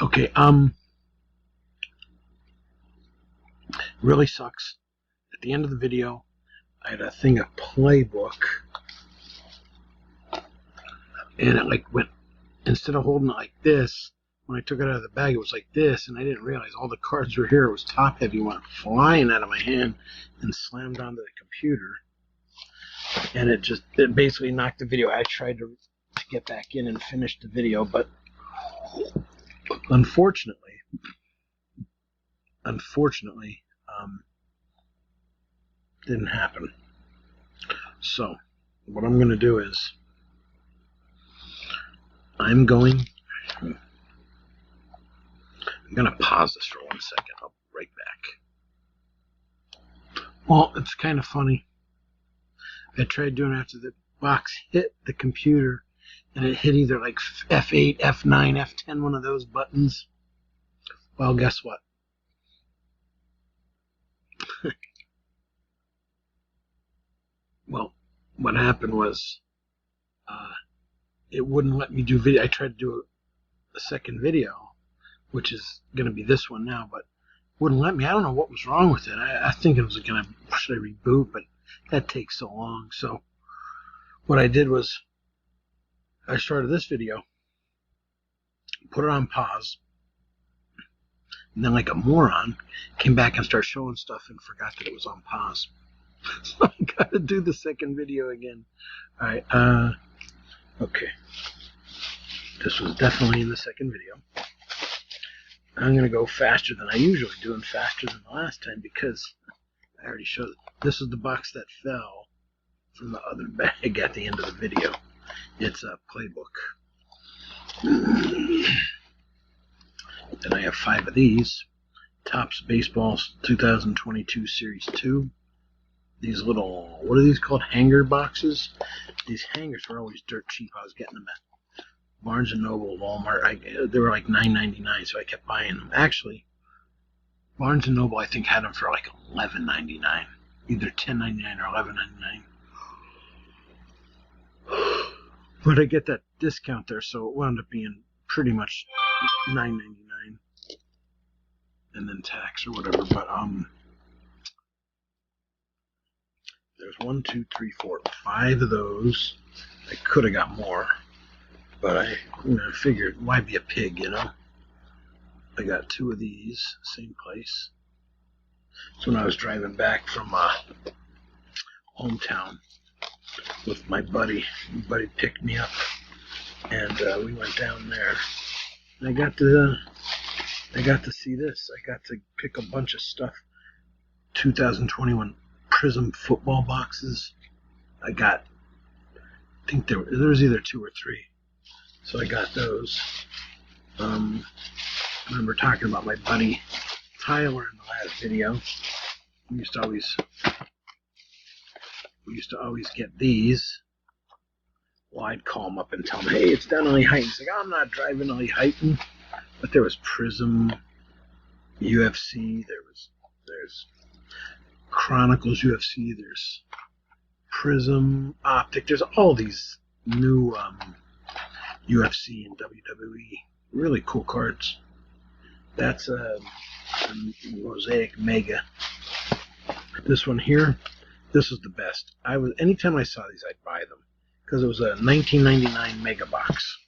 Okay, really sucks. At the end of the video, I had a thing of playbook, and it like went, instead of holding it like this, when I took it out of the bag, it was like this, and I didn't realize all the cards were here. It was top heavy, went flying out of my hand and slammed onto the computer, and it basically knocked the video. I tried to get back in and finish the video, but unfortunately, didn't happen. So what I'm going to do is I'm going to pause this for 1 second. I'll be right back. Well, it's kind of funny. I tried doing it after the box hit the computer, and it hit either like F8, F9, F10, one of those buttons. Well, guess what? Well, what happened was it wouldn't let me do video. I tried to do a second video, which is going to be this one now, but wouldn't let me. I don't know what was wrong with it. I think it was going to, should I reboot, but that takes so long. So what I did was I started this video, put it on pause, and then like a moron came back and started showing stuff and forgot that it was on pause. So I got to do the second video again. All right. Okay. This was definitely in the second video. I'm going to go faster than I usually do and faster than the last time because I already showed it. This is the box that fell from the other bag at the end of the video. It's a playbook. Then I have 5 of these. Topps Baseballs 2022 Series 2. These little, what are these called? Hanger boxes? These hangers were always dirt cheap. I was getting them at Barnes & Noble, Walmart. They were like $9.99, so I kept buying them. Actually, Barnes & Noble, I think, had them for like $11.99. Either $10.99 or $11.99. But I get that discount there, so it wound up being pretty much $9.99. And then tax or whatever. But, there's 1, 2, 3, 4, 5 of those. I could have got more, but I figured, why be a pig, you know? I got 2 of these, same place. So when I was driving back from hometown with my buddy picked me up, and we went down there. And I got to see this. I got to pick a bunch of stuff. 2021 Prism football boxes. I think there was either 2 or 3. So I got those. I remember talking about my buddy Tyler in the last video. We used to always get these. Well, I'd call him up and tell him, hey, it's down in Lehighton. He's like, I'm not driving to Lehighton. But there was Prism, UFC, there's Chronicles UFC, there's Prism, Optic, there's all these new UFC and WWE, really cool cards. That's a Mosaic Mega. This one here, this is the best. Anytime I saw these, I'd buy them because it was a $19.99 mega box.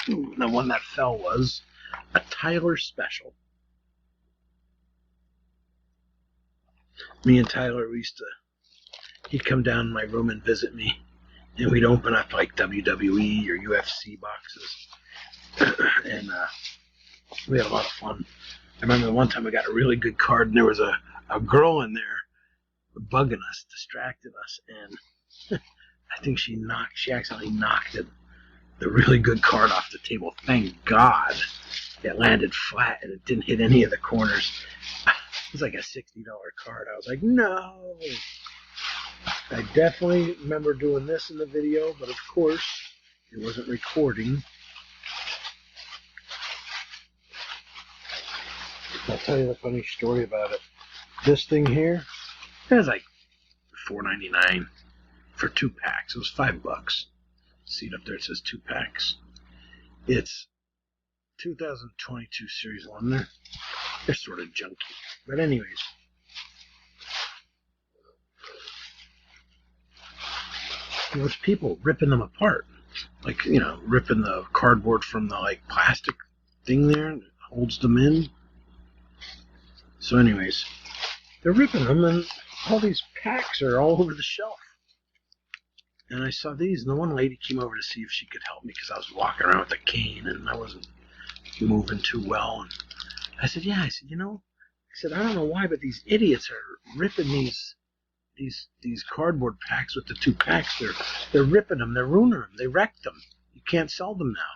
The one that fell was a Tyler Special. Me and Tyler, he'd come down in my room and visit me, and we'd open up like WWE or UFC boxes, and we had a lot of fun. I remember the one time we got a really good card, and there was a girl in there bugging us, distracting us, and I think she accidentally knocked the really good card off the table. Thank God it landed flat and it didn't hit any of the corners. It was like a $60 card. I was like, no. I definitely remember doing this in the video, but of course it wasn't recording. I'll tell you the funny story about it. This thing here, it was like $4.99 for 2 packs. It was $5. See it up there, it says 2 packs. It's 2022 Series 1. They're sort of junky. But anyways. There's people ripping them apart. Like, ripping the cardboard from the, like, plastic thing there that holds them in. So anyways, they're ripping them, and all these packs are all over the shelf. And I saw these, and the one lady came over to see if she could help me because I was walking around with a cane, and I wasn't moving too well. And I said, yeah. I said, I don't know why, but these idiots are ripping these cardboard packs with the 2 packs. They're ripping them. They're ruining them. They wrecked them. You can't sell them now.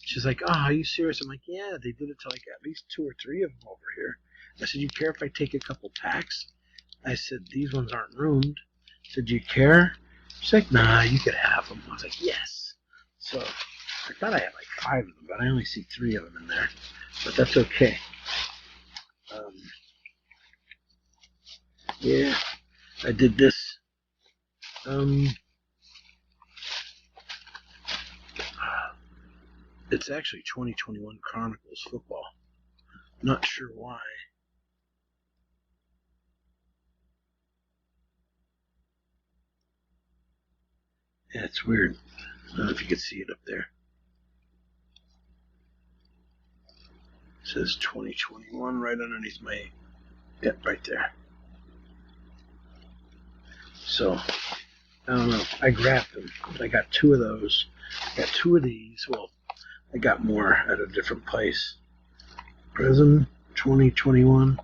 She's like, oh, are you serious? I'm like, yeah, they did it to like at least 2 or 3 of them over here. I said, you care if I take a couple packs? I said, these ones aren't ruined. I said, do you care? She's like, nah, you could have them. I was like, yes. So I thought I had like 5 of them, but I only see 3 of them in there. But that's okay. Yeah, I did this. It's actually 2021 Chronicles football. Not sure why. Yeah, it's weird. I don't know if you can see it up there. It says 2021 right underneath my... Yep, right there. So, I don't know. I grabbed them. I got 2 of those. I got 2 of these. Well, I got more at a different place. Prism 2021.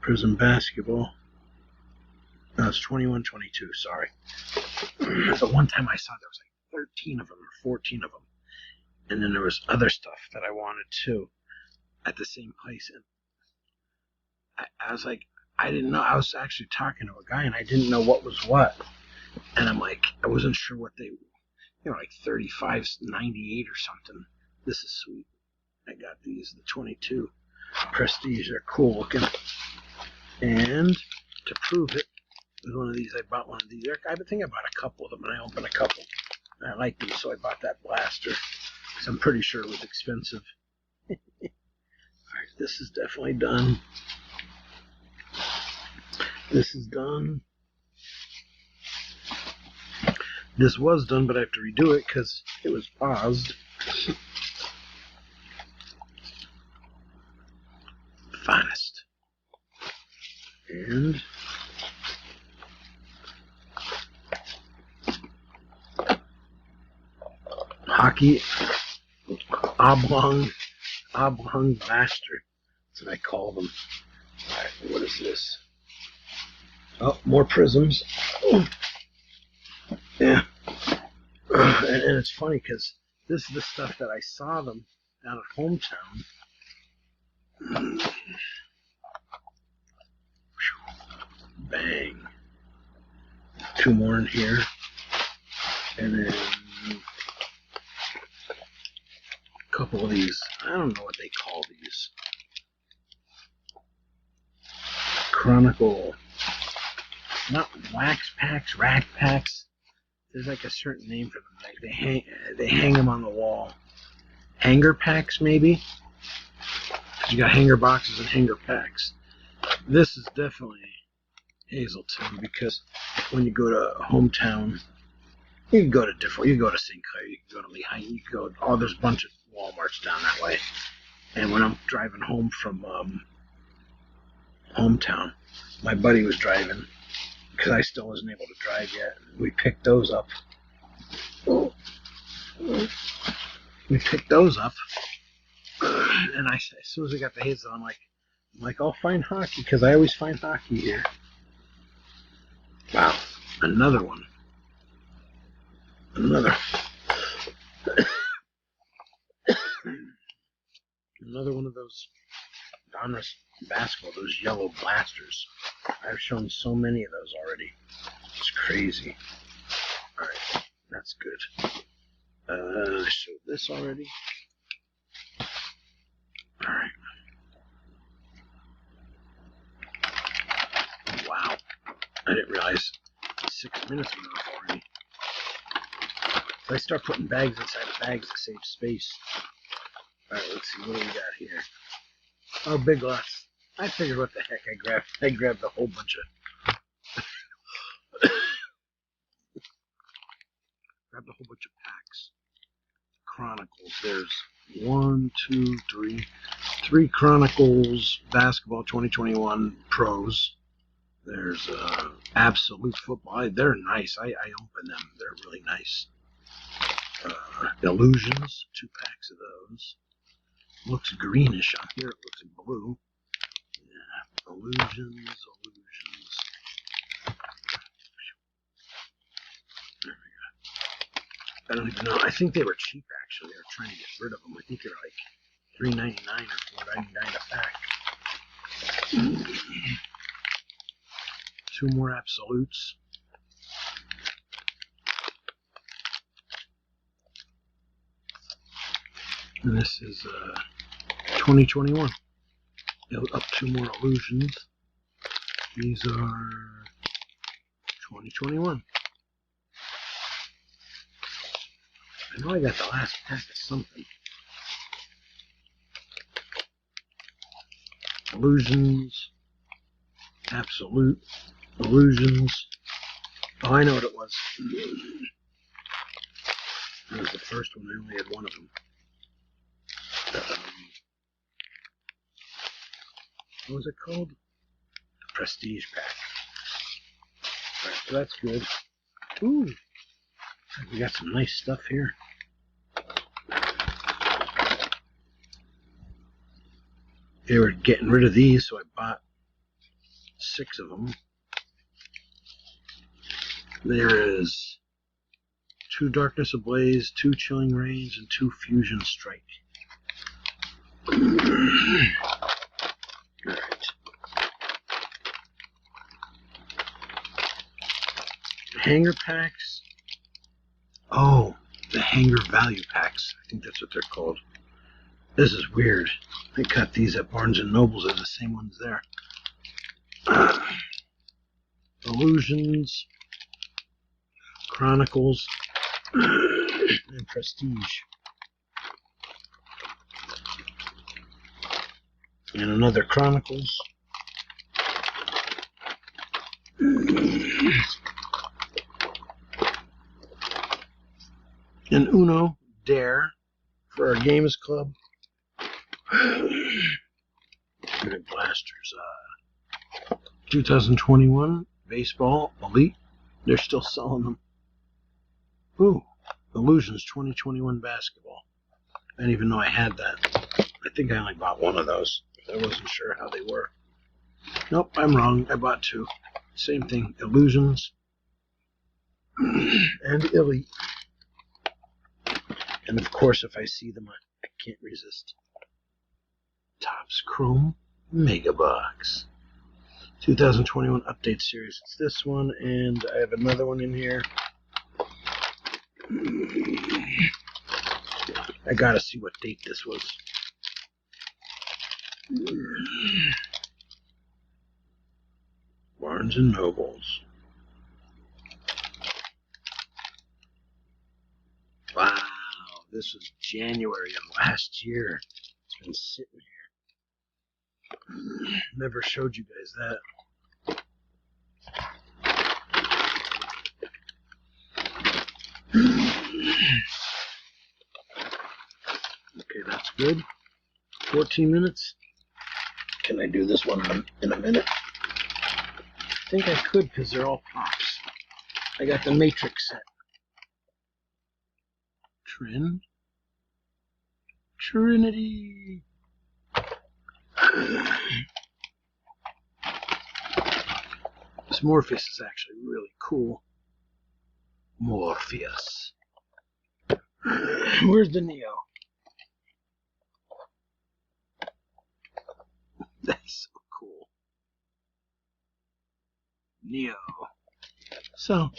Prism basketball. No, it's 21-22, sorry. The one time I saw there was like 13 of them or 14 of them. And then there was other stuff that I wanted too at the same place. And I was like, I didn't know. I was actually talking to a guy and I didn't know what was what. And I'm like, I wasn't sure what they, like 35.98 or something. This is sweet. I got these, the 22 Prestige. They're cool looking. And to prove it, with one of these, I bought one of these. I think I bought a couple of them, and I opened a couple. And I liked them, so I bought that blaster. Because I'm pretty sure it was expensive. Alright, this is definitely done. This is done. This was done, but I have to redo it because it was paused. Finest. And hockey oblong blaster. That's what I call them. Alright, what is this? Oh, more prisms. Yeah. And it's funny because this is the stuff that I saw them down at Hometown. Bang. 2 more in here. And then a couple of these. I don't know what they call these. Chronicle. Not wax packs, rack packs. There's like a certain name for them. Like they hang them on the wall. Hanger packs, maybe? You got hanger boxes and hanger packs. This is definitely Hazelton because when you go to Hometown, you can go to different. You can go to St. Clair, you can go to Lehigh, you can go. Oh, there's a bunch of Walmarts down that way. And when I'm driving home from Hometown, my buddy was driving because I still wasn't able to drive yet. We picked those up. We picked those up. And as soon as I got the Hazel, I'm like, I'll find hockey because I always find hockey here. Wow, another one. Another one of those Donruss basketball, those yellow blasters. I've shown so many of those already. It's crazy. Alright, that's good. I showed this already. Alright. Wow. I didn't realize 6 minutes went off already. So I start putting bags inside of bags to save space. Alright, let's see, what do we got here? Oh, Big Lots. I figured what the heck I grabbed. I grabbed a whole bunch of packs. Chronicles. There's 3 Chronicles Basketball 2021 Pros. There's Absolute Football. They're nice. I open them. They're really nice. Illusions. 2 packs of those. Looks greenish on here. It looks blue. Yeah. Illusions. There we go. I don't even know. I think they were cheap, actually. They were trying to get rid of them. I think they're like $3.99 or $4.99 a pack. 2 more Absolutes. And this is 2021. Up 2 more Illusions. These are 2021. I know I got the last pack of something. Illusions. Absolute. Illusions. Oh, I know what it was. That was the first one. I only had one of them. What was it called? Prestige pack. Alright, so that's good. Ooh. We got some nice stuff here. They were getting rid of these, so I bought 6 of them. There is 2 Darkness Ablaze, 2 Chilling Rains, and 2 Fusion Strike. Alright. Hanger packs. Oh, the hanger value packs. I think that's what they're called. This is weird. I got these at Barnes & Noble's. They're the same ones there. Illusions. Chronicles. And Prestige. And another Chronicles. And Uno Dare for our Games Club. And Blasters. 2021 Baseball Elite. They're still selling them. Ooh, Illusions 2021 Basketball. I didn't even know I had that. I think I only bought 1 of those. I wasn't sure how they were. Nope, I'm wrong. I bought 2. Same thing. Illusions and Elite. And of course, if I see them, I can't resist. Topps Chrome Mega Box. 2021 Update Series. It's this one, and I have another one in here. I gotta see what date this was. Barnes & Nobles. Wow, this was January of last year. It's been sitting here. Never showed you guys that. Okay, that's good. 14 minutes. Can I do this one in a minute? I think I could because they're all pops. I got the Matrix set. Trinity. This Morpheus is actually really cool. Morpheus. Where's the Neo? That's so cool. Neo. So,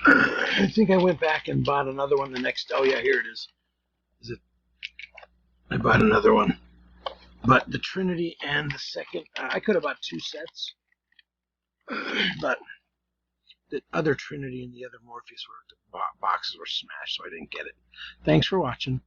I think I went back and bought another one the next. Oh yeah, here it is. Is it? I bought another one, but the Trinity and the second. I could have bought 2 sets, but the other Trinity and the other Morpheus the boxes were smashed, so I didn't get it. Thanks for watching.